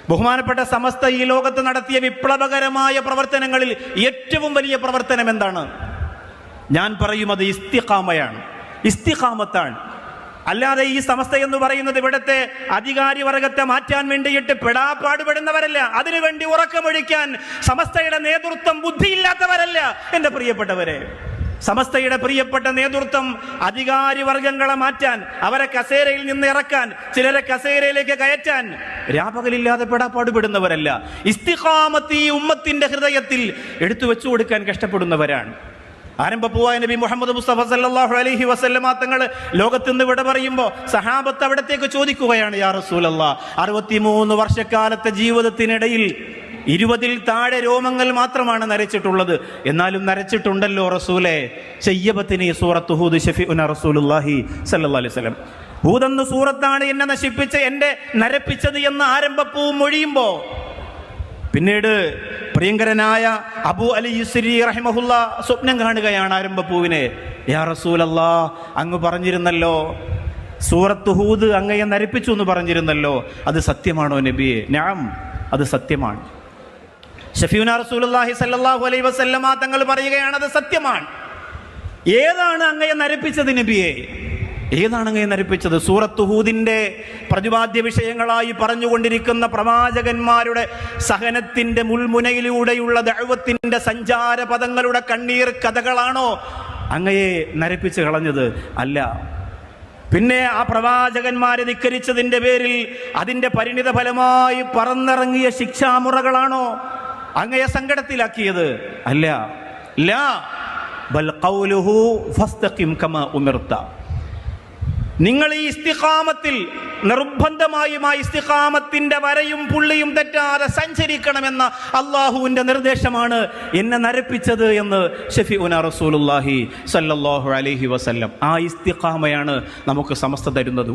ബഹുമാനപ്പെട്ട സമസ്ത ഈ ലോകത്ത് നടത്തിയ വിപ്ലവകരമായ പ്രവർത്തനങ്ങളിൽ ഏറ്റവും വലിയ പ്രവർത്തനം എന്താണ്? ഞാൻ പറയും അത് ഇസ്തിഖാമയാണ്, ഇസ്തിഖാമത്താണ്. അല്ലാതെ ഈ സമസ്ത എന്ന് പറയുന്നത് ഇവിടുത്തെ അധികാരി വർഗത്തെ മാറ്റാൻ വേണ്ടിയിട്ട് പെടാപ്പാടുപെടുന്നവരല്ല. അതിനുവേണ്ടി ഉറക്കമൊഴിക്കാൻ സമസ്തയുടെ നേതൃത്വം ബുദ്ധിയില്ലാത്തവരല്ല. എൻ്റെ പ്രിയപ്പെട്ടവരെ, സമസ്തയുടെ പ്രിയപ്പെട്ട നേതൃത്വം അധികാരി വർഗങ്ങളെ മാറ്റാൻ, അവരെ കസേരയിൽ നിന്ന് ഇറക്കാൻ, ചിലരെ കസേരയിലേക്ക് കയറ്റാൻ രാപകലില്ലാതെ പെടാപ്പാടുപെടുന്നവരല്ല. ഇസ്തിഖാമത്ത് ഈ ഉമ്മത്തിന്റെ ഹൃദയത്തിൽ എടുത്തു വെച്ചു കൊടുക്കാൻ കഷ്ടപ്പെടുന്നവരാണ്. ആരംഭപ്പൂവായ നബി മുഹമ്മദ് മുസ്തഫ സല്ലല്ലാഹു അലൈഹി വസല്ലമ തങ്ങൾ ലോകത്ത് നിന്ന് വിട പറയുമ്പോൾ സഹാബത്ത് അവിടത്തേക്ക് ചോദിക്കുകയാണ്, യാ റസൂലല്ലാഹ്, 63 വർഷക്കാലത്തെ ജീവിതത്തിനിടയിൽ 20-ൽ താഴെ രോമങ്ങൾ മാത്രമാണ് നരച്ചിട്ടുള്ളത്, എന്നാലും നരച്ചിട്ടുണ്ടല്ലോ റസൂലേ. ശയ്യബത്തിനി സൂറത്ത് ഹൂദ് ശഫീഉന റസൂലുള്ളാഹി സ്വല്ലല്ലാഹു അലൈഹി വസല്ലം. ഹൂദ് എന്ന സൂറത്താണ് എന്നെ നശിപ്പിച്ച് എന്നെ നരപ്പിച്ചത് എന്ന് ആരംഭപ്പൂ മൊഴിയുമ്പോൾ പിന്നീട് പ്രിയങ്കരനായ അബൂ അലി യുസ്രി റഹിമഹുല്ല സ്വപ്നം കാണുകയാണ് ആരംഭപ്പൂവിനെ. യാ റസൂലല്ലാഹ്, അങ്ങ് പറഞ്ഞിരുന്നല്ലോ സൂറത്ത് ഹൂദ് അങ്ങയെ നരപ്പിച്ചു എന്ന് പറഞ്ഞിരുന്നല്ലോ, അത് സത്യമാണോ നബിയെ? നഅം, അത് സത്യമാണ്. ശഫീഉനാ റസൂലുള്ളാഹി സ്വല്ലല്ലാഹു അലൈഹി വസല്ലമ തങ്ങൾ പറയുകയാണ്, അത് സത്യമാണ്. ഏതാണ് അങ്ങയെ നരപ്പിച്ചത് നബിയെ? ഏതാണ് അങ്ങയെ നരപ്പിച്ചത്? സൂറത്ത് ഹൂദിന്റെ പ്രതിപാദ്യ വിഷയങ്ങളായി പറഞ്ഞുകൊണ്ടിരിക്കുന്ന പ്രവാചകന്മാരുടെ സഹനത്തിന്റെ മുൾമുനയിലൂടെയുള്ള ദഅവത്തിന്റെ സഞ്ചാര പദങ്ങളുടെ കണ്ണീർ കഥകളാണോ അങ്ങയെ നരപ്പിച്ച് കളഞ്ഞത്? അല്ല. പിന്നെ ആ പ്രവാചകന്മാരെ ധിക്കരിച്ചതിന്റെ പേരിൽ അതിന്റെ പരിണിത ഫലമായി പറന്നിറങ്ങിയ ശിക്ഷാമുറകളാണോ അങ്ങയെ സങ്കടത്തിലാക്കിയത്? അല്ല. ലാ ബൽ ഖൗലുഹു ഫസ്തഖിം കമാ ഉമിർത. നിങ്ങൾ ഈ ഇസ്തിഖാമത്തിൽ നിർബന്ധമായും ആ ഇസ്തിഖാമത്തിന്റെ വരയും പുള്ളിയും തെറ്റാതെ സഞ്ചരിക്കണമെന്ന അള്ളാഹുവിന്റെ നിർദ്ദേശമാണ് എന്നെ നരപ്പിച്ചത് എന്ന് ശഫീഉനാ റസൂലുള്ളാഹി സ്വല്ലല്ലാഹു അലൈഹി വസല്ലം. ആ ഇസ്തിഖാമയാണ് നമുക്ക് സമസ്ത തരുന്നത്.